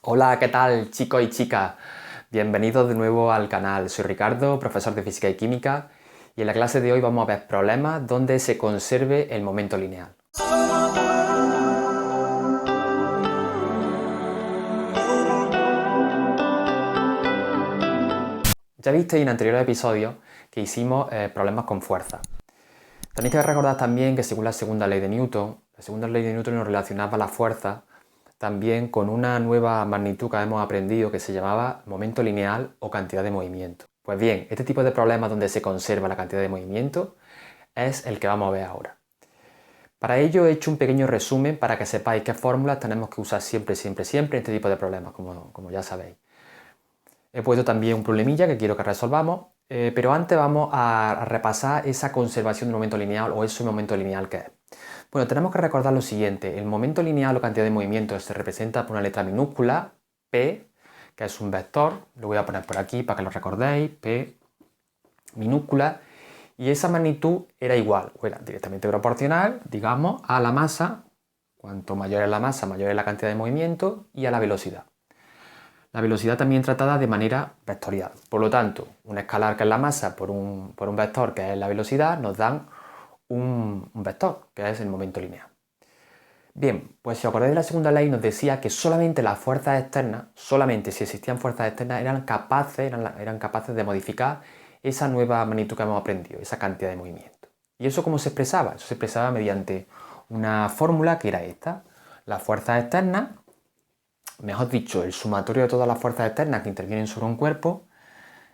Hola, ¿qué tal chicos y chicas? Bienvenidos de nuevo al canal. Soy Ricardo, profesor de Física y Química, y en la clase de hoy vamos a ver problemas donde se conserve el momento lineal. Ya visteis en anteriores episodios que hicimos problemas con fuerza. Tenéis que recordar también que según la segunda ley de Newton, nos relacionaba la fuerza también con una nueva magnitud que hemos aprendido que se llamaba momento lineal o cantidad de movimiento. Pues bien, este tipo de problemas donde se conserva la cantidad de movimiento es el que vamos a ver ahora. Para ello he hecho un pequeño resumen para que sepáis qué fórmulas tenemos que usar siempre en este tipo de problemas, como ya sabéis. He puesto también un problemilla que quiero que resolvamos, pero antes vamos a repasar esa conservación del momento lineal o ese momento lineal que es. Bueno, tenemos que recordar lo siguiente: el momento lineal o cantidad de movimiento se representa por una letra minúscula, P, que es un vector, lo voy a poner por aquí para que lo recordéis, P minúscula, y esa magnitud era igual, o era directamente proporcional, digamos, a la masa. Cuanto mayor es la masa, mayor es la cantidad de movimiento, y a la velocidad. La velocidad también tratada de manera vectorial. Por lo tanto, un escalar que es la masa por un vector que es la velocidad nos dan un vector, que es el momento lineal. Bien, pues si os acordáis de la segunda ley nos decía que solamente las fuerzas externas, solamente si existían fuerzas externas, eran capaces de modificar esa nueva magnitud que hemos aprendido, esa cantidad de movimiento. ¿Y eso cómo se expresaba? Eso se expresaba mediante una fórmula que era esta. Las fuerzas externas, mejor dicho, el sumatorio de todas las fuerzas externas que intervienen sobre un cuerpo,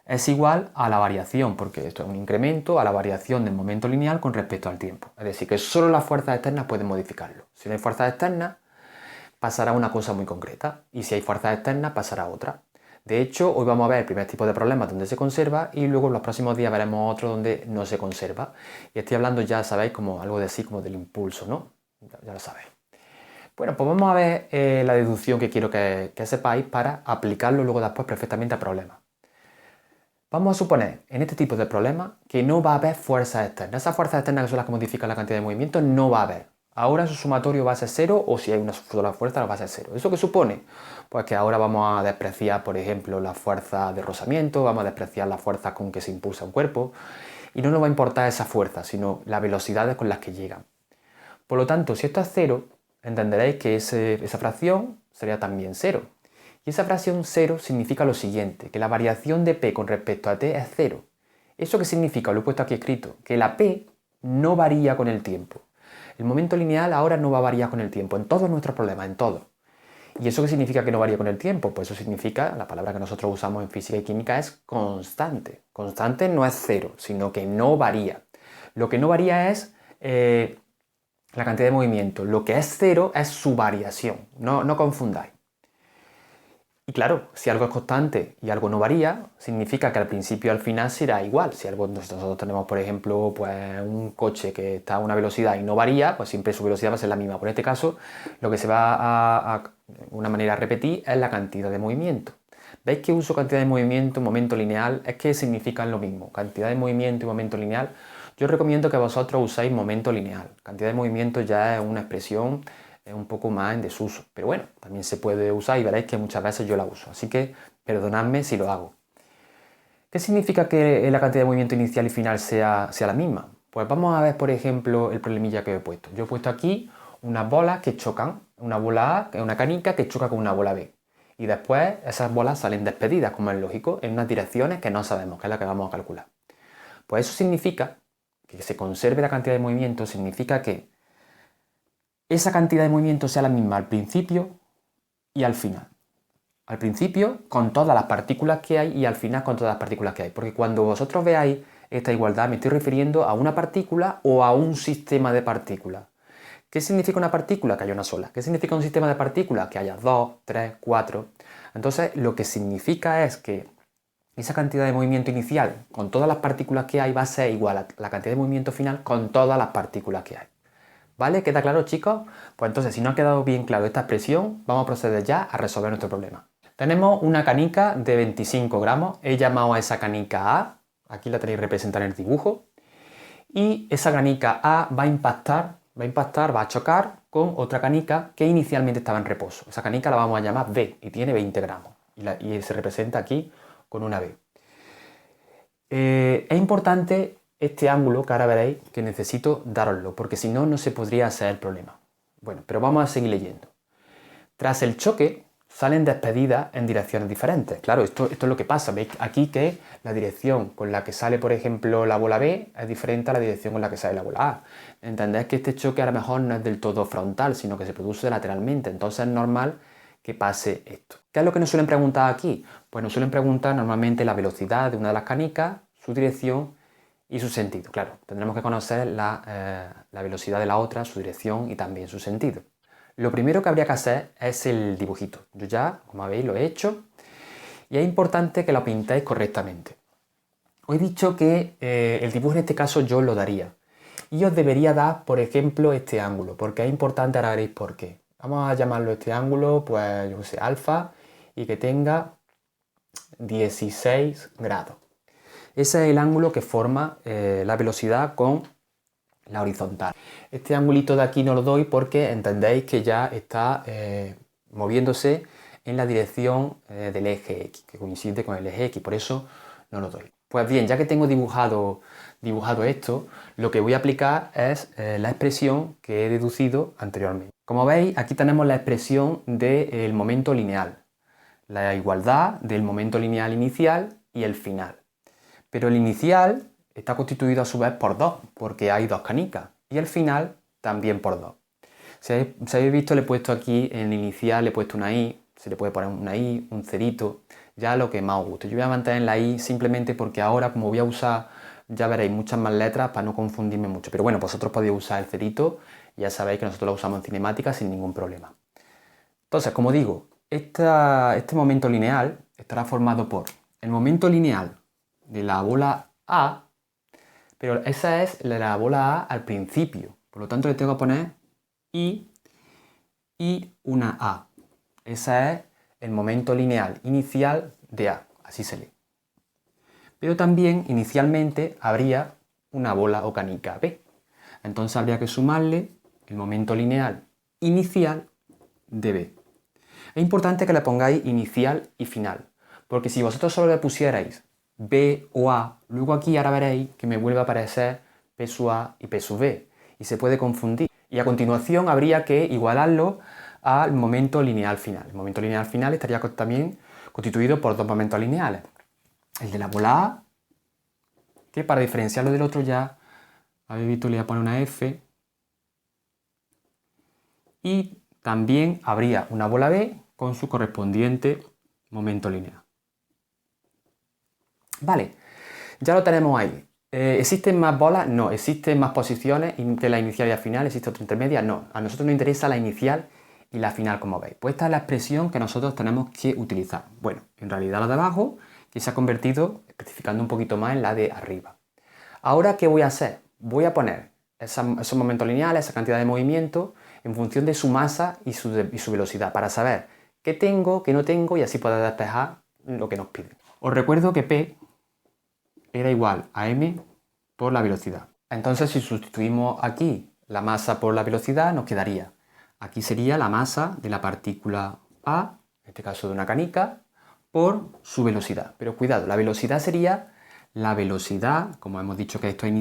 es igual a la variación, porque esto es un incremento a la variación del momento lineal con respecto al tiempo. Es decir, que solo las fuerzas externas pueden modificarlo. Si no hay fuerzas externas, pasará una cosa muy concreta, y si hay fuerzas externas, pasará otra. De hecho, hoy vamos a ver el primer tipo de problemas donde se conserva, y luego en los próximos días veremos otro donde no se conserva. Y estoy hablando, ya sabéis, como algo de así, como del impulso, ¿no? Ya lo sabéis. Bueno, pues vamos a ver la deducción que quiero que sepáis para aplicarlo luego después perfectamente a problemas. Vamos a suponer, en este tipo de problemas, que no va a haber fuerzas externas. Esas fuerzas externas que son las que modifican la cantidad de movimiento no va a haber. Ahora su sumatorio va a ser cero, o si hay una sola fuerza va a ser cero. ¿Eso qué supone? Pues que ahora vamos a despreciar, por ejemplo, la fuerza de rozamiento, vamos a despreciar la fuerza con que se impulsa un cuerpo, y no nos va a importar esa fuerza, sino las velocidades con las que llegan. Por lo tanto, si esto es cero, entenderéis que esa fracción sería también cero. Y esa fracción 0 significa lo siguiente, que la variación de P con respecto a T es 0. ¿Eso qué significa? Lo he puesto aquí escrito, que la P no varía con el tiempo. El momento lineal ahora no va a variar con el tiempo, en todos nuestros problemas, en todo. ¿Y eso qué significa que no varía con el tiempo? Pues eso significa, la palabra que nosotros usamos en física y química es constante. Constante no es 0, sino que no varía. Lo que no varía es la cantidad de movimiento. Lo que es 0 es su variación, no confundáis. Y claro, si algo es constante y algo no varía, significa que al principio y al final será igual. Si nosotros tenemos, por ejemplo, pues un coche que está a una velocidad y no varía, pues siempre su velocidad va a ser la misma. Por este caso, lo que se va a una manera a repetir es la cantidad de movimiento. ¿Veis que uso cantidad de movimiento, momento lineal? Es que significan lo mismo. Cantidad de movimiento y momento lineal. Yo os recomiendo que vosotros usáis momento lineal. Cantidad de movimiento ya es una expresión un poco más en desuso, pero bueno, también se puede usar y veréis que muchas veces yo la uso, así que perdonadme si lo hago. ¿Qué significa que la cantidad de movimiento inicial y final sea la misma? Pues vamos a ver, por ejemplo, el problemilla que he puesto. Yo he puesto aquí unas bolas que chocan, una bola A, que es una canica, que choca con una bola B. Y después esas bolas salen despedidas, como es lógico, en unas direcciones que no sabemos, que es la que vamos a calcular. Pues eso significa que se conserve la cantidad de movimiento, significa que esa cantidad de movimiento sea la misma al principio y al final. Al principio con todas las partículas que hay y al final con todas las partículas que hay. Porque cuando vosotros veáis esta igualdad me estoy refiriendo a una partícula o a un sistema de partículas. ¿Qué significa una partícula? Que haya una sola. ¿Qué significa un sistema de partículas? Que haya 2, 3, 4. Entonces lo que significa es que esa cantidad de movimiento inicial con todas las partículas que hay va a ser igual a la cantidad de movimiento final con todas las partículas que hay. ¿Vale? ¿Queda claro, chicos? Pues entonces, si no ha quedado bien claro esta expresión, vamos a proceder ya a resolver nuestro problema. Tenemos una canica de 25 gramos, he llamado a esa canica A, aquí la tenéis representada en el dibujo, y esa canica A va a impactar, va a chocar con otra canica que inicialmente estaba en reposo. Esa canica la vamos a llamar B y tiene 20 gramos y se representa aquí con una B. Es importante este ángulo que ahora veréis que necesito daroslo, porque si no, no se podría hacer el problema. Bueno, pero vamos a seguir leyendo. Tras el choque, salen despedidas en direcciones diferentes. Claro, esto es lo que pasa. Veis aquí que la dirección con la que sale, por ejemplo, la bola B es diferente a la dirección con la que sale la bola A. Entendéis que este choque a lo mejor no es del todo frontal, sino que se produce lateralmente. Entonces es normal que pase esto. ¿Qué es lo que nos suelen preguntar aquí? Pues nos suelen preguntar normalmente la velocidad de una de las canicas, su dirección y su sentido. Claro, tendremos que conocer la velocidad de la otra, su dirección y también su sentido. Lo primero que habría que hacer es el dibujito. Yo ya, como veis, lo he hecho y es importante que lo pintéis correctamente. Os he dicho que el dibujo en este caso yo os lo daría y os debería dar, por ejemplo, este ángulo, porque es importante, ahora veréis por qué. Vamos a llamarlo este ángulo, pues yo sé, alfa, y que tenga 16 grados. Ese es el ángulo que forma la velocidad con la horizontal. Este angulito de aquí no lo doy porque entendéis que ya está moviéndose en la dirección del eje X, que coincide con el eje X, por eso no lo doy. Pues bien, ya que tengo dibujado esto, lo que voy a aplicar es la expresión que he deducido anteriormente. Como veis, aquí tenemos la expresión del momento lineal, la igualdad del momento lineal inicial y el final. Pero el inicial está constituido a su vez por 2, porque hay 2 canicas, y el final también por 2. Si habéis visto, le he puesto aquí en el inicial, le he puesto una I, se le puede poner una I, un cerito, ya lo que más os guste. Yo voy a mantener la I simplemente porque ahora, como voy a usar, ya veréis, muchas más letras para no confundirme mucho. Pero bueno, vosotros podéis usar el cerito, ya sabéis que nosotros lo usamos en cinemática sin ningún problema. Entonces, como digo, este momento lineal estará formado por el momento lineal de la bola A, pero esa es la bola A al principio, por lo tanto le tengo que poner I y una A. Ese es el momento lineal inicial de A, así se lee. Pero también inicialmente habría una bola o canica B. Entonces habría que sumarle el momento lineal inicial de B. Es importante que le pongáis inicial y final, porque si vosotros solo le pusierais B o A, luego aquí ahora veréis que me vuelve a aparecer P sub A y P sub B, y se puede confundir. Y a continuación habría que igualarlo al momento lineal final. El momento lineal final estaría también constituido por 2 momentos lineales. El de la bola A, que para diferenciarlo del otro ya, habéis visto, le voy a poner una F, y también habría una bola B con su correspondiente momento lineal. Vale, ya lo tenemos ahí. ¿Existen más bolas? No. ¿Existen más posiciones que la inicial y la final? ¿Existe otra intermedia? No. A nosotros nos interesa la inicial y la final, como veis. Pues esta es la expresión que nosotros tenemos que utilizar. Bueno, en realidad la de abajo, que se ha convertido, especificando un poquito más, en la de arriba. Ahora, ¿qué voy a hacer? Voy a poner esos momentos lineales, esa cantidad de movimiento, en función de su masa y su velocidad, para saber qué tengo, qué no tengo, y así poder despejar lo que nos piden. Os recuerdo que P era igual a m por la velocidad. Entonces, si sustituimos aquí la masa por la velocidad, nos quedaría, aquí sería la masa de la partícula A, en este caso de una canica, por su velocidad. Pero cuidado, la velocidad sería la velocidad, como hemos dicho que esto es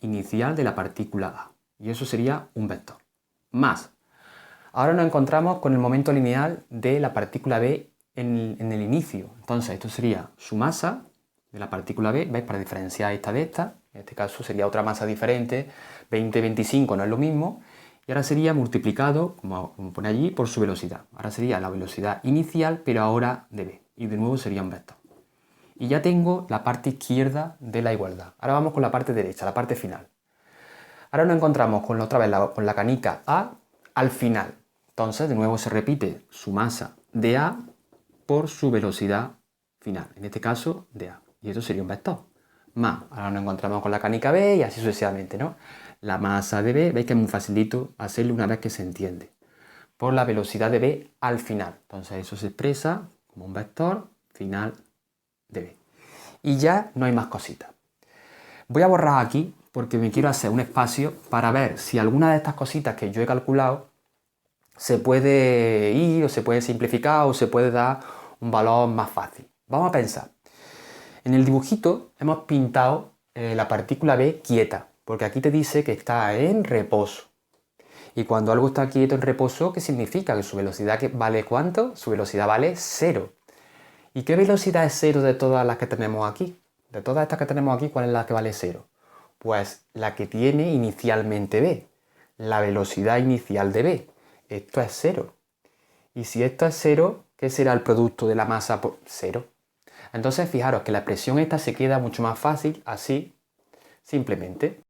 inicial de la partícula A. Y eso sería un vector. Más. Ahora nos encontramos con el momento lineal de la partícula B en el inicio. Entonces, esto sería su masa de la partícula B, ¿veis? Para diferenciar esta de esta, en este caso sería otra masa diferente, 20, 25 no es lo mismo, y ahora sería multiplicado, como pone allí, por su velocidad. Ahora sería la velocidad inicial, pero ahora de B, y de nuevo sería un vector. Y ya tengo la parte izquierda de la igualdad. Ahora vamos con la parte derecha, la parte final. Ahora nos encontramos con otra vez con la canica A al final. Entonces, de nuevo se repite su masa de A por su velocidad final, en este caso de A. Y eso sería un vector. Más, ahora nos encontramos con la canica B y así sucesivamente, ¿no? La masa de B, veis que es muy facilito hacerlo una vez que se entiende. Por la velocidad de B al final. Entonces eso se expresa como un vector final de B. Y ya no hay más cositas. Voy a borrar aquí porque me quiero hacer un espacio para ver si alguna de estas cositas que yo he calculado se puede ir o se puede simplificar o se puede dar un valor más fácil. Vamos a pensar. En el dibujito hemos pintado la partícula B quieta, porque aquí te dice que está en reposo. Y cuando algo está quieto en reposo, ¿qué significa? Que su velocidad vale ¿cuánto? Su velocidad vale 0. ¿Y qué velocidad es 0 de todas las que tenemos aquí? De todas estas que tenemos aquí, ¿cuál es la que vale 0? Pues la que tiene inicialmente B, la velocidad inicial de B. Esto es 0. Y si esto es 0, ¿qué será el producto de la masa por 0? Entonces, fijaros que la expresión esta se queda mucho más fácil así, simplemente.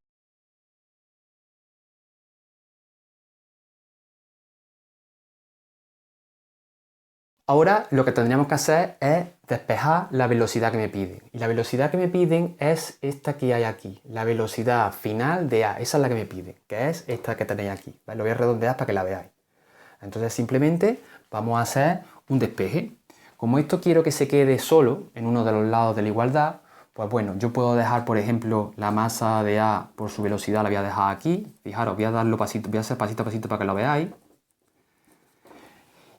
Ahora lo que tendríamos que hacer es despejar la velocidad que me piden. Y la velocidad que me piden es esta que hay aquí, la velocidad final de A. Esa es la que me piden, que es esta que tenéis aquí. Lo voy a redondear para que la veáis. Entonces simplemente vamos a hacer un despeje. Como esto quiero que se quede solo en uno de los lados de la igualdad, pues bueno, yo puedo dejar, por ejemplo, la masa de A por su velocidad, la voy a dejar aquí. Fijaros, voy a hacer pasito a pasito para que lo veáis.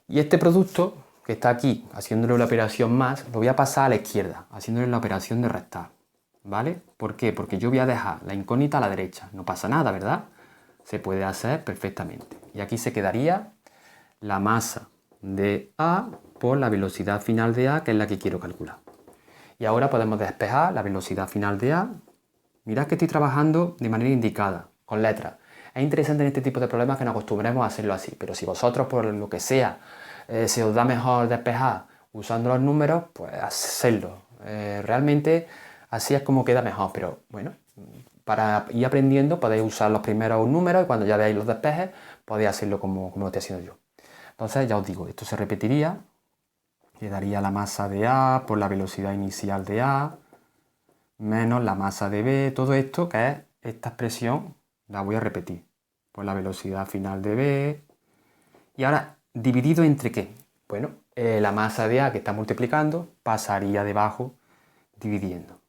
Y este producto que está aquí, haciéndole la operación más, lo voy a pasar a la izquierda, haciéndole la operación de restar. ¿Vale? ¿Por qué? Porque yo voy a dejar la incógnita a la derecha. No pasa nada, ¿verdad? Se puede hacer perfectamente. Y aquí se quedaría la masa de A por la velocidad final de A, que es la que quiero calcular. Y ahora podemos despejar la velocidad final de A. Mirad que estoy trabajando de manera indicada, con letras. Es interesante en este tipo de problemas que nos acostumbremos a hacerlo así, pero si vosotros, por lo que sea, se os da mejor despejar usando los números, pues hacedlo. Realmente así es como queda mejor, pero bueno, para ir aprendiendo podéis usar los primeros números y cuando ya veáis los despejes podéis hacerlo como lo estoy haciendo yo. Entonces ya os digo, esto se repetiría, le daría la masa de A por la velocidad inicial de A, menos la masa de B, todo esto que es esta expresión, la voy a repetir, por la velocidad final de B. Y ahora, ¿dividido entre qué? Bueno, la masa de A que está multiplicando pasaría debajo dividiendo.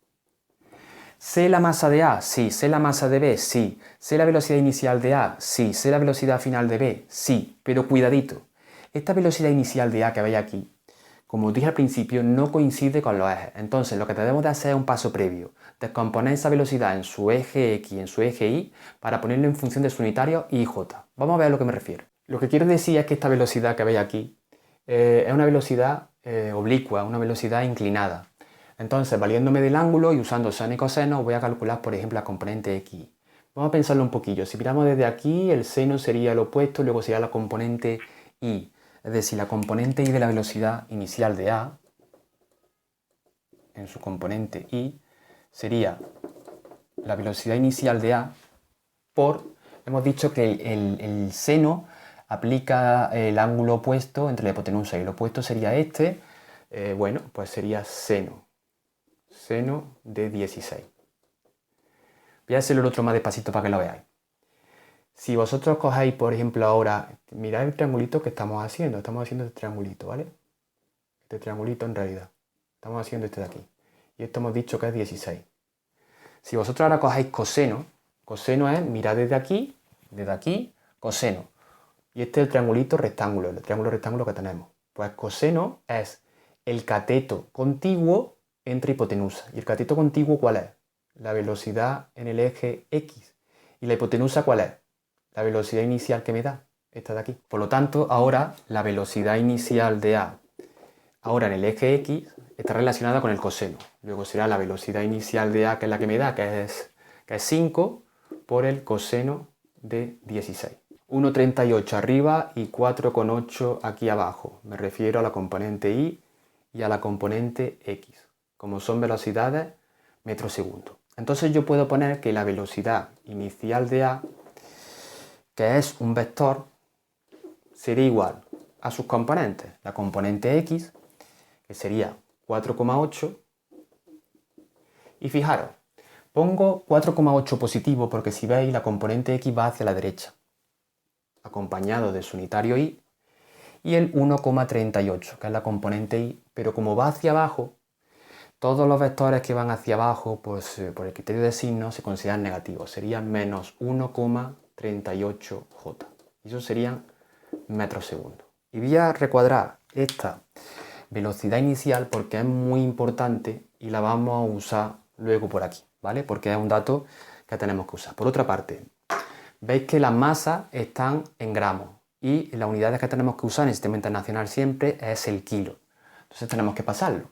¿Sé la masa de A? Sí. ¿Sé la masa de B? Sí. ¿Sé la velocidad inicial de A? Sí. ¿Sé la velocidad final de B? Sí. Pero cuidadito, esta velocidad inicial de A que veis aquí, como os dije al principio, no coincide con los ejes. Entonces, lo que tenemos de hacer es un paso previo. Descomponer esa velocidad en su eje X y en su eje Y para ponerlo en función de su unitario y J. Vamos a ver a lo que me refiero. Lo que quiero decir es que esta velocidad que veis aquí es una velocidad oblicua, una velocidad inclinada. Entonces, valiéndome del ángulo y usando seno y coseno, voy a calcular, por ejemplo, la componente X. Vamos a pensarlo un poquillo. Si miramos desde aquí, el seno sería el opuesto, luego sería la componente Y. Es decir, la componente Y de la velocidad inicial de A, en su componente Y, sería la velocidad inicial de A por, hemos dicho que el seno aplica el ángulo opuesto entre la hipotenusa y el opuesto sería este, bueno, pues sería seno de 16. Voy a hacerlo el otro más despacito para que lo veáis. Si vosotros cogéis, por ejemplo, ahora, mirad el triangulito que estamos haciendo este triangulito, ¿vale? Este triangulito en realidad. Estamos haciendo este de aquí. Y esto hemos dicho que es 16. Si vosotros ahora cogéis coseno, coseno es, mirad desde aquí, coseno. Y este es el triangulito rectángulo, el triángulo rectángulo que tenemos. Pues coseno es el cateto contiguo entre hipotenusa. ¿Y el cateto contiguo cuál es? La velocidad en el eje X. ¿Y la hipotenusa cuál es? La velocidad inicial que me da, esta de aquí. Por lo tanto, ahora la velocidad inicial de A, ahora en el eje X, está relacionada con el coseno. Luego será la velocidad inicial de A, que es la que me da, que es 5, por el coseno de 16. 1,38 arriba y 4,8 aquí abajo. Me refiero a la componente Y y a la componente X, como son velocidades metros segundo. Entonces yo puedo poner que la velocidad inicial de A, que es un vector, sería igual a sus componentes. La componente X, que sería 4,8. Y fijaros, pongo 4,8 positivo porque si veis la componente X va hacia la derecha, acompañado de su unitario Y, y el 1,38, que es la componente Y, pero como va hacia abajo, todos los vectores que van hacia abajo, pues por el criterio de signo, se consideran negativos. Serían menos 1,38J. Y esos serían metros segundo. Y voy a recuadrar esta velocidad inicial porque es muy importante y la vamos a usar luego por aquí, ¿vale? Porque es un dato que tenemos que usar. Por otra parte, veis que las masas están en gramos y las unidades que tenemos que usar en el sistema internacional siempre es el kilo. Entonces tenemos que pasarlo.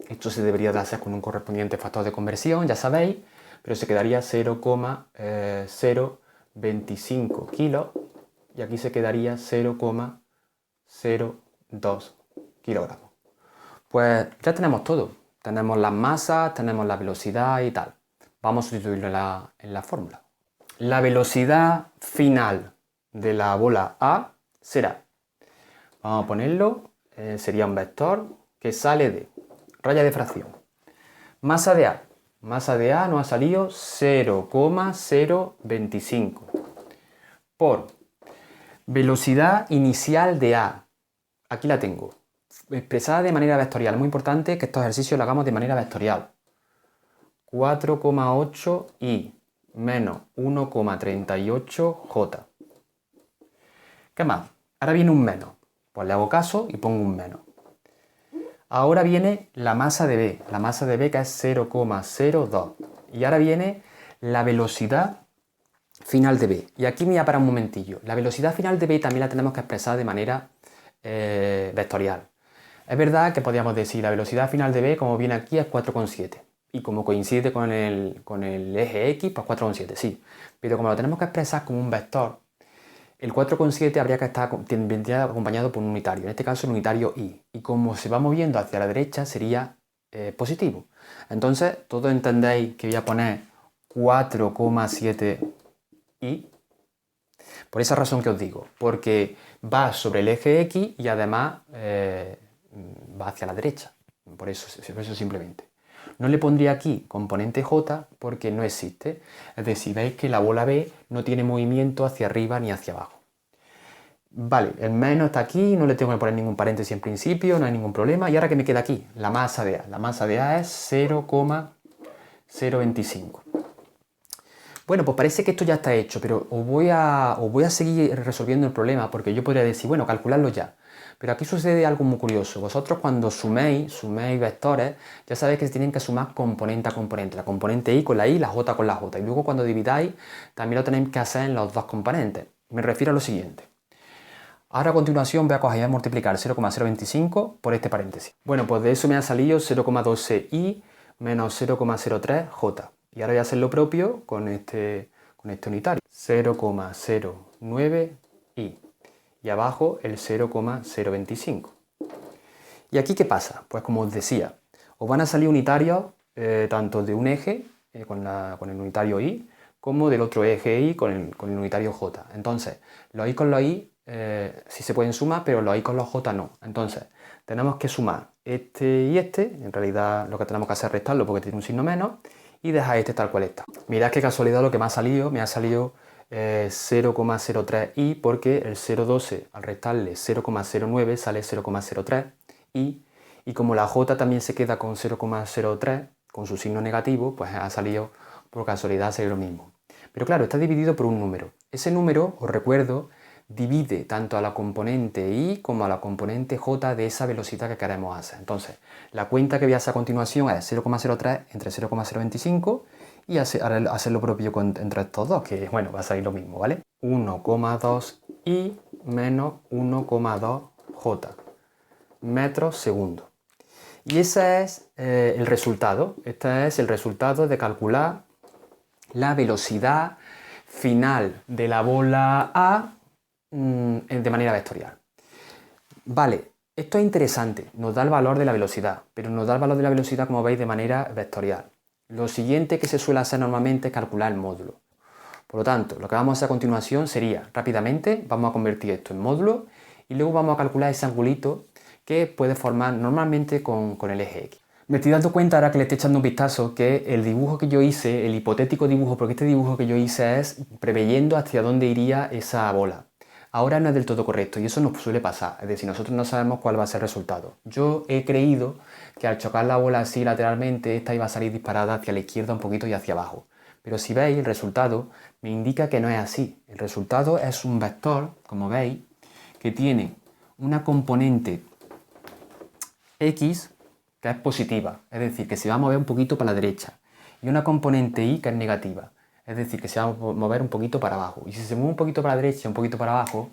Esto se debería de hacer con un correspondiente factor de conversión, ya sabéis, pero se quedaría 0,025 kilos y aquí se quedaría 0,02 kilogramos. Pues ya tenemos todo. Tenemos las masas, tenemos la velocidad y tal. Vamos a sustituirlo en la fórmula. La velocidad final de la bola A será, vamos a ponerlo, sería un vector que sale de raya de fracción. Masa de A. Masa de A nos ha salido 0,025 por velocidad inicial de A. Aquí la tengo, expresada de manera vectorial. Muy importante que estos ejercicios los hagamos de manera vectorial. 4,8 I menos 1,38 J. ¿Qué más? Ahora viene un menos. Pues le hago caso y pongo un menos. Ahora viene la masa de B. La masa de B que es 0,02. Y ahora viene la velocidad final de B. Y aquí me voy a parar un momentillo. La velocidad final de B también la tenemos que expresar de manera vectorial. Es verdad que podríamos decir la velocidad final de B, como viene aquí, es 4,7. Y como coincide con el eje X, pues 4,7, sí. Pero como lo tenemos que expresar como un vector, el 4,7 habría que estar vendría acompañado por un unitario, en este caso el unitario I. Y como se va moviendo hacia la derecha, sería positivo. Entonces, todos entendéis que voy a poner 4,7 I. Por esa razón que os digo, porque va sobre el eje X y además va hacia la derecha. Por eso simplemente. No le pondría aquí componente J porque no existe. Es decir, veis que la bola B no tiene movimiento hacia arriba ni hacia abajo. Vale, el menos está aquí, no le tengo que poner ningún paréntesis en principio, no hay ningún problema. ¿Y ahora qué me queda aquí? La masa de A. La masa de A es 0,025. Bueno, pues parece que esto ya está hecho, pero os voy a seguir resolviendo el problema porque yo podría decir, bueno, calcularlo ya. Pero aquí sucede algo muy curioso. Vosotros cuando suméis vectores, ya sabéis que se tienen que sumar componente a componente. La componente I con la I, la J con la J. Y luego cuando dividáis, también lo tenéis que hacer en los dos componentes. Me refiero a lo siguiente. Ahora a continuación voy a coger y a multiplicar 0,025 por este paréntesis. Bueno, pues de eso me ha salido 0,12i menos 0,03j. Y ahora voy a hacer lo propio con este unitario. 0,09i. Y abajo el 0,025. ¿Y aquí qué pasa? Pues como os decía, os van a salir unitarios tanto de un eje con el unitario i, como del otro eje i con el unitario j. Entonces, los i con los i sí se pueden sumar, pero los i con los j no. Entonces, tenemos que sumar este y este. En realidad lo que tenemos que hacer es restarlo porque tiene un signo menos y dejar este tal cual está. Mirad qué casualidad lo que me ha salido 0,03i porque el 0,12 al restarle 0,09 sale 0,03i y como la j también se queda con 0,03 con su signo negativo, pues ha salido por casualidad ser lo mismo. Pero claro, está dividido por un número. Ese número, os recuerdo, divide tanto a la componente i como a la componente j de esa velocidad que queremos hacer. Entonces, la cuenta que voy a hacer a continuación es 0,03 entre 0,025 y hacer lo propio entre estos dos, que bueno, va a salir lo mismo, ¿vale? 1,2i menos 1,2j metros segundo. Y ese es el resultado. Este es el resultado de calcular la velocidad final de la bola A de manera vectorial. Vale, esto es interesante, nos da el valor de la velocidad, pero nos da el valor de la velocidad, como veis, de manera vectorial. Lo siguiente que se suele hacer normalmente es calcular el módulo. Por lo tanto, lo que vamos a hacer a continuación sería, rápidamente, vamos a convertir esto en módulo y luego vamos a calcular ese angulito que puede formar normalmente con el eje X. Me estoy dando cuenta ahora que le estoy echando un vistazo que el dibujo que yo hice, el hipotético dibujo, porque este dibujo que yo hice es preveyendo hacia dónde iría esa bola. Ahora no es del todo correcto y eso nos suele pasar, es decir, nosotros no sabemos cuál va a ser el resultado. Yo he creído que al chocar la bola así lateralmente, esta iba a salir disparada hacia la izquierda un poquito y hacia abajo. Pero si veis, el resultado me indica que no es así. El resultado es un vector, como veis, que tiene una componente X que es positiva, es decir, que se va a mover un poquito para la derecha, y una componente Y que es negativa, es decir, que se va a mover un poquito para abajo. Y si se mueve un poquito para la derecha y un poquito para abajo,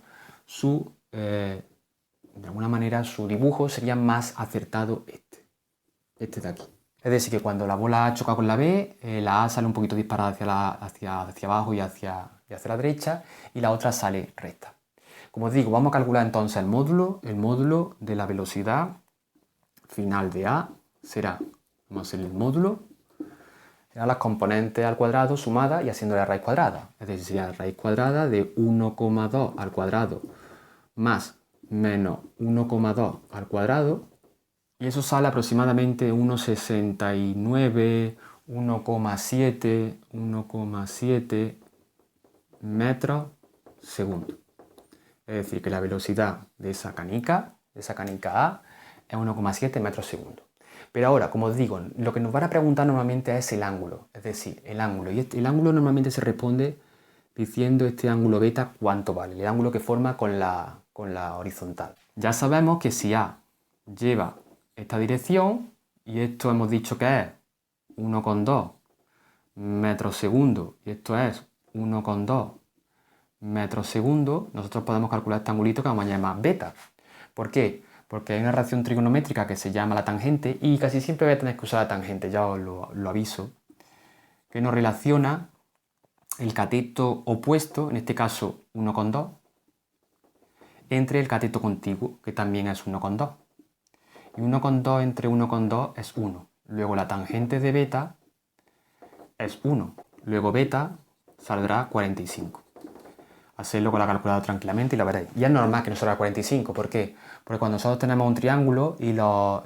de alguna manera su dibujo sería más acertado este de aquí. Es decir, que cuando la bola choca con la B, la A sale un poquito disparada hacia abajo y hacia la derecha, y la otra sale recta. Como os digo, vamos a calcular entonces el módulo de la velocidad final de A será, vamos a hacer el módulo, serán las componentes al cuadrado sumadas y haciendo la raíz cuadrada. Es decir, sería la raíz cuadrada de 1,2 al cuadrado más menos 1,2 al cuadrado, y eso sale aproximadamente 1,69, 1,7 metros segundo. Es decir, que la velocidad de esa canica A, es 1,7 metros segundo. Pero ahora, como os digo, lo que nos van a preguntar normalmente es el ángulo, es decir, el ángulo. Y el ángulo normalmente se responde diciendo este ángulo beta cuánto vale, el ángulo que forma con la horizontal. Ya sabemos que si A lleva esta dirección, y esto hemos dicho que es 1,2 metros segundo, y esto es 1,2 metros segundo, nosotros podemos calcular este angulito que vamos a llamar beta. ¿Por qué? Porque hay una relación trigonométrica que se llama la tangente, y casi siempre voy a tener que usar la tangente, ya os lo aviso, que nos relaciona el cateto opuesto, en este caso 1,2, entre el cateto contiguo, que también es 1,2. Y 1,2 entre 1,2 es 1. Luego la tangente de beta es 1. Luego beta saldrá 45. Hacerlo con la calculadora tranquilamente y lo veréis. Y es normal que no salga 45. ¿Por qué? Porque cuando nosotros tenemos un triángulo y los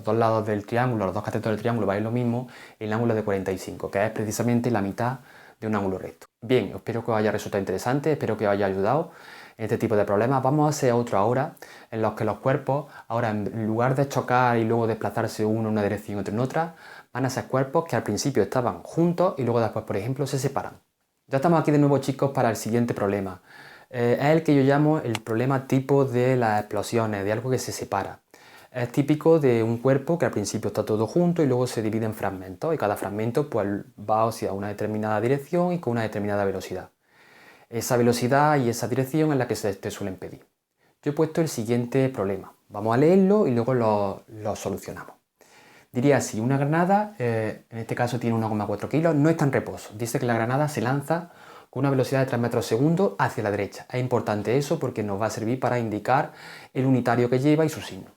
dos lados del triángulo, los dos catetos del triángulo valen lo mismo, el ángulo es de 45, que es precisamente la mitad de un ángulo recto. Bien, espero que os haya resultado interesante, espero que os haya ayudado en este tipo de problemas. Vamos a hacer otro ahora, en los que los cuerpos, ahora en lugar de chocar y luego desplazarse uno en una dirección y otro en otra, van a ser cuerpos que al principio estaban juntos y luego después, por ejemplo, se separan. Ya estamos aquí de nuevo, chicos, para el siguiente problema. Es el que yo llamo el problema tipo de las explosiones, de algo que se separa. Es típico de un cuerpo que al principio está todo junto y luego se divide en fragmentos, y cada fragmento pues, va hacia una determinada dirección y con una determinada velocidad. Esa velocidad y esa dirección es la que se te suelen pedir. Yo he puesto el siguiente problema. Vamos a leerlo y luego lo solucionamos. Diría así, una granada, en este caso tiene 1,4 kilos, no está en reposo. Dice que la granada se lanza con una velocidad de 3 metros segundo hacia la derecha. Es importante eso porque nos va a servir para indicar el unitario que lleva y su signo.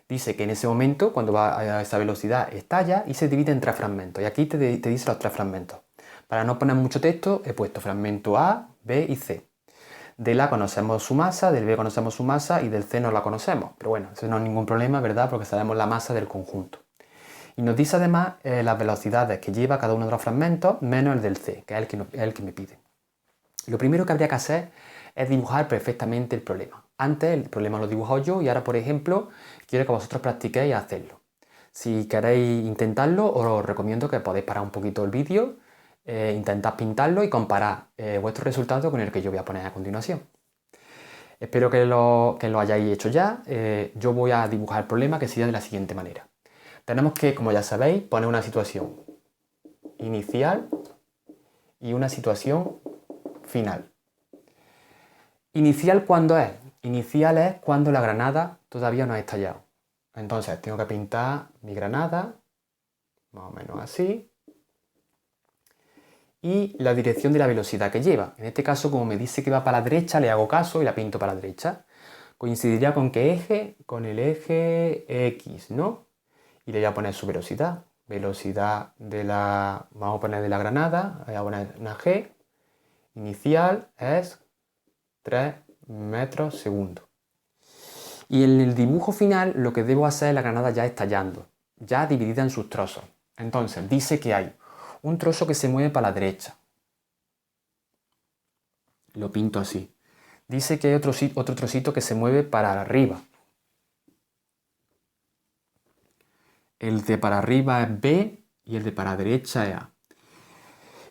Dice que en ese momento, cuando va a esa velocidad, estalla y se divide en 3 fragmentos. Y aquí te dice los 3 fragmentos. Para no poner mucho texto, he puesto fragmento A, B y C. Del A conocemos su masa, del B conocemos su masa y del C no la conocemos. Pero bueno, eso no es ningún problema, ¿verdad? Porque sabemos la masa del conjunto. Y nos dice además las velocidades que lleva cada uno de los fragmentos menos el del C, que es el que me pide. Lo primero que habría que hacer es dibujar perfectamente el problema. Antes el problema lo he dibujado yo y ahora, por ejemplo, quiero que vosotros practiquéis hacerlo. Si queréis intentarlo, os recomiendo que podáis parar un poquito el vídeo, intentad pintarlo y comparar vuestro resultado con el que yo voy a poner a continuación. Espero que lo hayáis hecho ya. Yo voy a dibujar el problema, que sería de la siguiente manera. Tenemos que, como ya sabéis, poner una situación inicial y una situación final. ¿Inicial cuándo es? Inicial es cuando la granada todavía no ha estallado. Entonces tengo que pintar mi granada, más o menos así, y la dirección de la velocidad que lleva. En este caso, como me dice que va para la derecha, le hago caso y la pinto para la derecha. Coincidiría con qué eje, con el eje X, ¿no? Y le voy a poner su velocidad. Velocidad vamos a poner de la granada, voy a poner una G. Inicial es 3 metros segundo. Y en el dibujo final lo que debo hacer es la granada ya estallando, ya dividida en sus trozos. Entonces dice que hay un trozo que se mueve para la derecha. Lo pinto así. Dice que hay otro trocito que se mueve para arriba. El de para arriba es B y el de para derecha es A.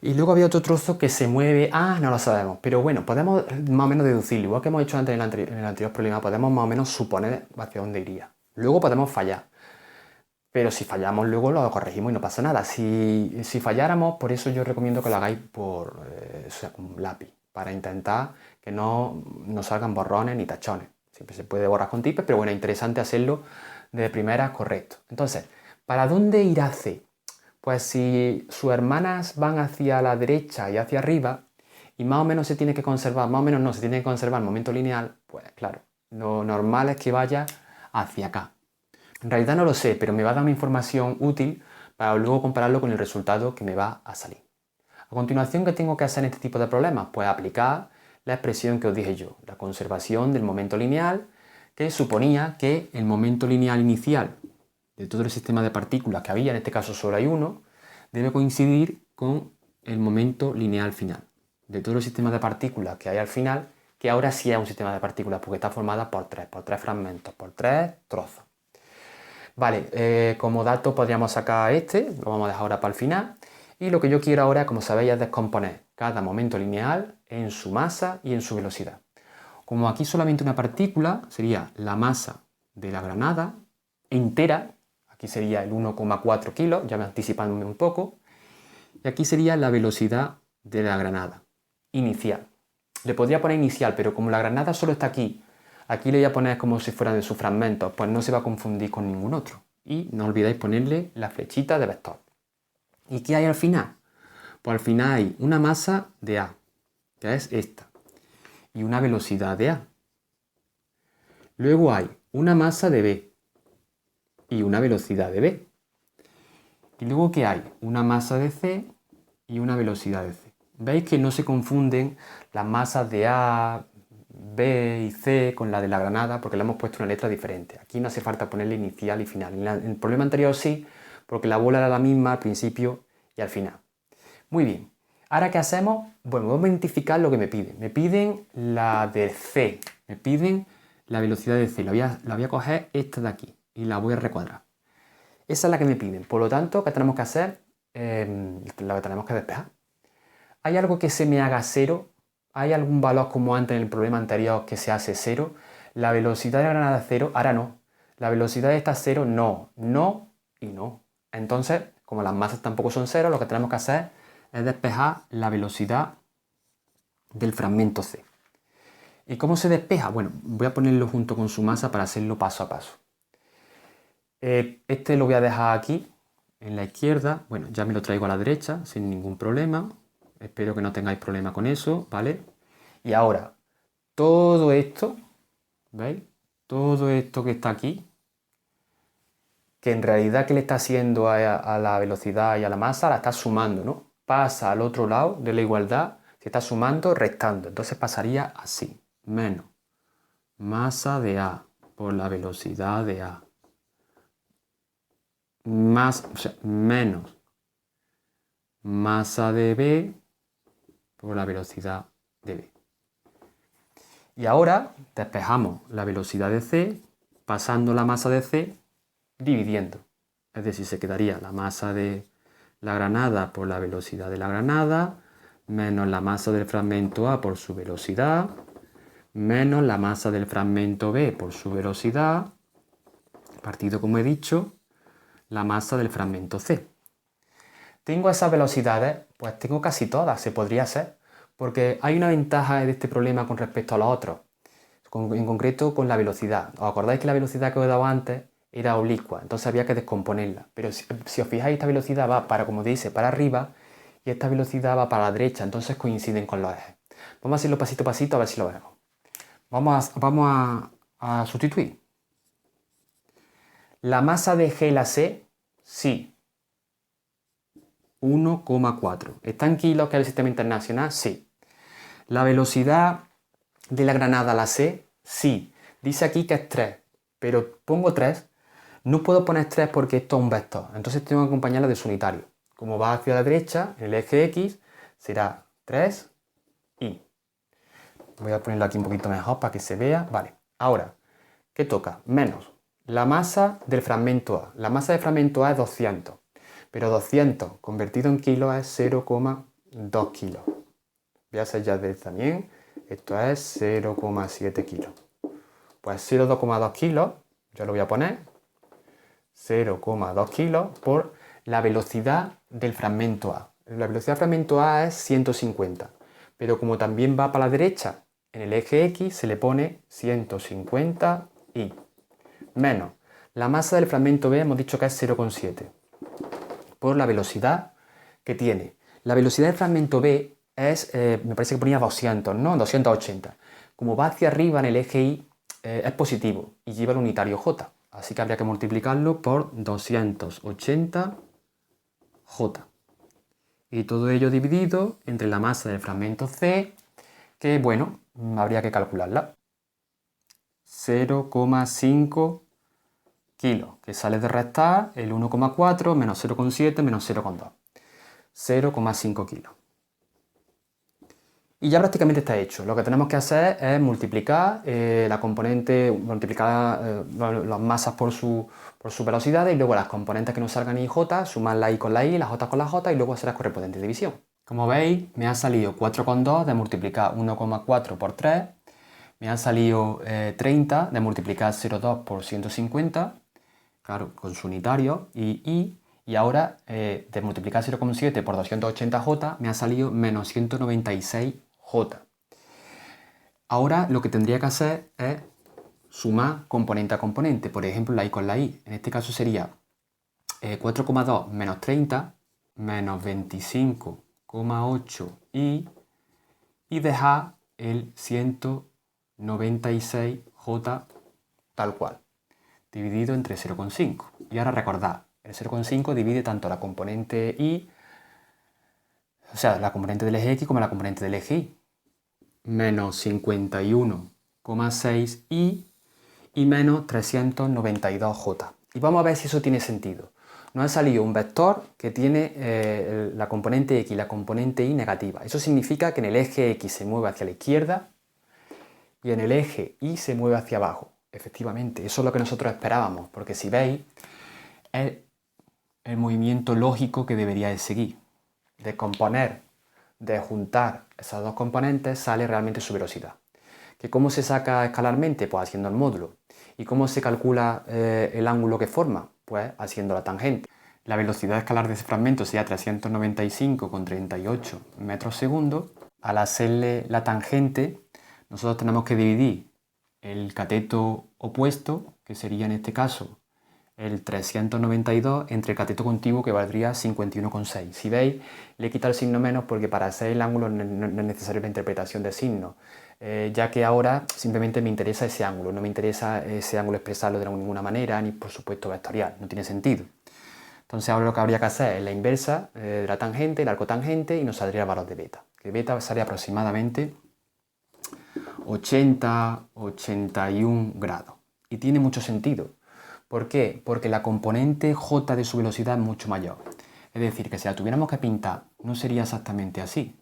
Y luego había otro trozo que se mueve, no lo sabemos, pero bueno, podemos más o menos deducirlo, igual que hemos hecho antes en el anterior problema, podemos más o menos suponer hacia dónde iría. Luego podemos fallar, pero si fallamos luego lo corregimos y no pasa nada. Si falláramos, por eso yo recomiendo que lo hagáis por un lápiz, para intentar que no salgan borrones ni tachones. Siempre se puede borrar con tips, pero bueno, es interesante hacerlo de primera correcto. Entonces, ¿para dónde irá C? Pues si sus hermanas van hacia la derecha y hacia arriba, y más o menos se tiene que conservar, más o menos no, se tiene que conservar el momento lineal, pues claro, lo normal es que vaya hacia acá. En realidad no lo sé, pero me va a dar una información útil para luego compararlo con el resultado que me va a salir. A continuación, ¿qué tengo que hacer en este tipo de problemas? Pues aplicar la expresión que os dije yo, la conservación del momento lineal, que suponía que el momento lineal inicial de todo el sistema de partículas que había, en este caso solo hay uno, debe coincidir con el momento lineal final de todo el sistema de partículas que hay al final, que ahora sí es un sistema de partículas porque está formada por tres fragmentos, por tres trozos. Vale, como dato podríamos sacar lo vamos a dejar ahora para el final. Y lo que yo quiero ahora, como sabéis, es descomponer cada momento lineal en su masa y en su velocidad. Como aquí solamente una partícula, sería la masa de la granada entera, aquí sería el 1,4 kilos, ya me anticipándome un poco, y aquí sería la velocidad de la granada inicial. Le podría poner inicial, pero como la granada solo está aquí le voy a poner como si fueran de sus fragmentos, pues no se va a confundir con ningún otro. Y no olvidéis ponerle la flechita de vector. ¿Y qué hay al final? Pues al final hay una masa de A, que es esta, y una velocidad de A. Luego hay una masa de B y una velocidad de B. Y luego ¿qué hay? Una masa de C y una velocidad de C. ¿Veis que no se confunden las masas de A, B y C con la de la granada porque le hemos puesto una letra diferente? Aquí no hace falta ponerle inicial y final. En el problema anterior sí, porque la bola era la misma al principio y al final. Muy bien. ¿Ahora qué hacemos? Bueno, vamos a identificar lo que me piden. Me piden la de C, me piden la velocidad de C. La voy a coger esta de aquí y la voy a recuadrar. Esa es la que me piden. Por lo tanto, ¿qué tenemos que hacer? Lo que tenemos que despejar. ¿Hay algo que se me haga cero? ¿Hay algún valor como antes en el problema anterior que se hace cero? La velocidad de la granada es cero, ahora no. La velocidad de esta es cero, no y no. Entonces, como las masas tampoco son cero, lo que tenemos que hacer es despejar la velocidad del fragmento C. ¿Y cómo se despeja? Bueno, voy a ponerlo junto con su masa para hacerlo paso a paso. Este lo voy a dejar aquí, en la izquierda. Bueno, ya me lo traigo a la derecha, sin ningún problema. Espero que no tengáis problema con eso, ¿vale? Y ahora, todo esto, ¿veis? Todo esto que está aquí, que en realidad ¿qué le está haciendo a la velocidad y a la masa? La está sumando, ¿no? Pasa al otro lado de la igualdad, se está sumando, restando. Entonces pasaría así, menos masa de A por la velocidad de A. Menos masa de B por la velocidad de B. Y ahora despejamos la velocidad de C pasando la masa de C dividiendo. Es decir, se quedaría la masa de la granada por la velocidad de la granada menos la masa del fragmento A por su velocidad menos la masa del fragmento B por su velocidad partido, como he dicho, la masa del fragmento C. ¿Tengo esas velocidades? Pues tengo casi todas, se podría hacer, porque hay una ventaja de este problema con respecto a los otros, en concreto con la velocidad. ¿Os acordáis que la velocidad que os he dado antes era oblicua? Entonces había que descomponerla. Pero si os fijáis, esta velocidad va para, como dice, para arriba y esta velocidad va para la derecha, entonces coinciden con los ejes. Vamos a hacerlo pasito a pasito a ver si lo vemos. Vamos a sustituir. La masa de G y la C, sí. 1,4. ¿Está en kilos, que es el sistema internacional? Sí. La velocidad de la granada a la C, sí. Dice aquí que es 3, pero pongo 3. No puedo poner 3 porque esto es un vector, entonces tengo que acompañarla de su unitario. Como va hacia la derecha, en el eje X, será 3i. Voy a ponerlo aquí un poquito mejor para que se vea. Vale, ahora, ¿qué toca? Menos la masa del fragmento A. La masa del fragmento A es 200, pero 200 convertido en kilos es 0,2. 2 kilos. Voy a hacer ya de también. Esto es 0,7 kilos. Pues 0,2 kilos, yo lo voy a poner 0,2 kilos por la velocidad del fragmento A. La velocidad del fragmento A es 150, pero como también va para la derecha en el eje X, se le pone 150y menos la masa del fragmento B, hemos dicho que es 0,7, por la velocidad que tiene. La velocidad del fragmento B es, me parece que ponía 200, ¿no? 280. Como va hacia arriba en el eje Y, es positivo y lleva el unitario J. Así que habría que multiplicarlo por 280 J. Y todo ello dividido entre la masa del fragmento C, que bueno, habría que calcularla. 0,5 kilos, que sale de restar el 1,4 menos 0,7 menos 0,2. 0,5 kilos. Y ya prácticamente está hecho. Lo que tenemos que hacer es multiplicar la componente, multiplicar las masas por su velocidad y luego las componentes que nos salgan y J, sumar la I con la I, las J con la J y luego hacer la correspondiente división. Como veis, me ha salido 4,2 de multiplicar 1,4 por 3, me ha salido 30 de multiplicar 0,2 por 150, claro, con su unitario, y ahora de multiplicar 0,7 por 280J me ha salido menos 196J. Ahora lo que tendría que hacer es sumar componente a componente, por ejemplo la I con la I. En este caso sería 4,2 menos 30 menos 25,8 y dejar el 196J tal cual, dividido entre 0,5. Y ahora recordad, el 0,5 divide tanto la componente Y, o sea, la componente del eje X como la componente del eje Y. Menos 51,6y y menos 392J. Y vamos a ver si eso tiene sentido. Nos ha salido un vector que tiene la componente X y la componente Y negativa. Eso significa que en el eje X se mueve hacia la izquierda y en el eje Y se mueve hacia abajo. Efectivamente, eso es lo que nosotros esperábamos, porque si veis, es el movimiento lógico que debería de seguir. De componer, de juntar esas dos componentes, sale realmente su velocidad. ¿Que cómo se saca escalarmente? Pues haciendo el módulo. ¿Y cómo se calcula el ángulo que forma? Pues haciendo la tangente. La velocidad escalar de ese fragmento sería 395,38 metros segundo. Al hacerle la tangente, nosotros tenemos que dividir el cateto opuesto, que sería en este caso el 392, entre el cateto contiguo, que valdría 51,6. Si veis, le he quitado el signo menos porque para hacer el ángulo no es necesaria la interpretación de signos, ya que ahora simplemente me interesa ese ángulo, no me interesa ese ángulo expresarlo de ninguna manera, ni por supuesto vectorial, no tiene sentido. Entonces ahora lo que habría que hacer es la inversa de la tangente, el arco tangente, y nos saldría el valor de beta, que beta sale aproximadamente 80-81 grados. Y tiene mucho sentido. ¿Por qué? Porque la componente J de su velocidad es mucho mayor. Es decir, que si la tuviéramos que pintar, no sería exactamente así.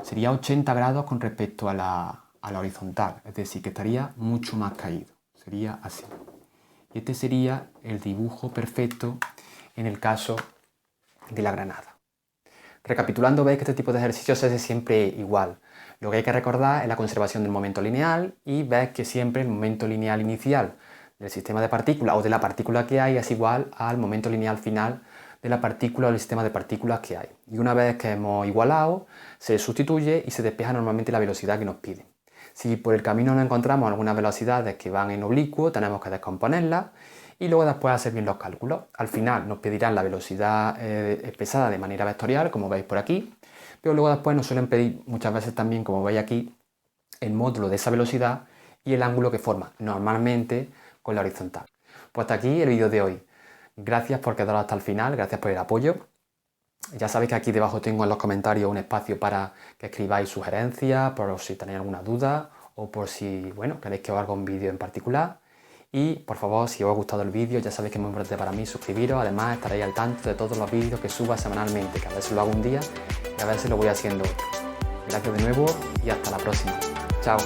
Sería 80 grados con respecto a la horizontal. Es decir, que estaría mucho más caído. Sería así. Y este sería el dibujo perfecto en el caso de la granada. Recapitulando, veis que este tipo de ejercicios se hace siempre igual. Lo que hay que recordar es la conservación del momento lineal y veis que siempre el momento lineal inicial del sistema de partículas o de la partícula que hay es igual al momento lineal final de la partícula o del sistema de partículas que hay. Y una vez que hemos igualado, se sustituye y se despeja normalmente la velocidad que nos piden. Si por el camino nos encontramos algunas velocidades que van en oblicuo, tenemos que descomponerlas y luego después hacer bien los cálculos. Al final nos pedirán la velocidad expresada de manera vectorial, como veis por aquí, pero luego después nos suelen pedir muchas veces también, como veis aquí, el módulo de esa velocidad y el ángulo que forma, normalmente con la horizontal. Pues hasta aquí el vídeo de hoy. Gracias por quedaros hasta el final, gracias por el apoyo. Ya sabéis que aquí debajo tengo en los comentarios un espacio para que escribáis sugerencias, por si tenéis alguna duda o por si, bueno, queréis que os haga un vídeo en particular. Y por favor, si os ha gustado el vídeo, ya sabéis que es muy importante para mí suscribiros. Además, estaréis al tanto de todos los vídeos que suba semanalmente, que a veces lo hago un día y a veces lo voy haciendo otro. Gracias de nuevo y hasta la próxima. Chao.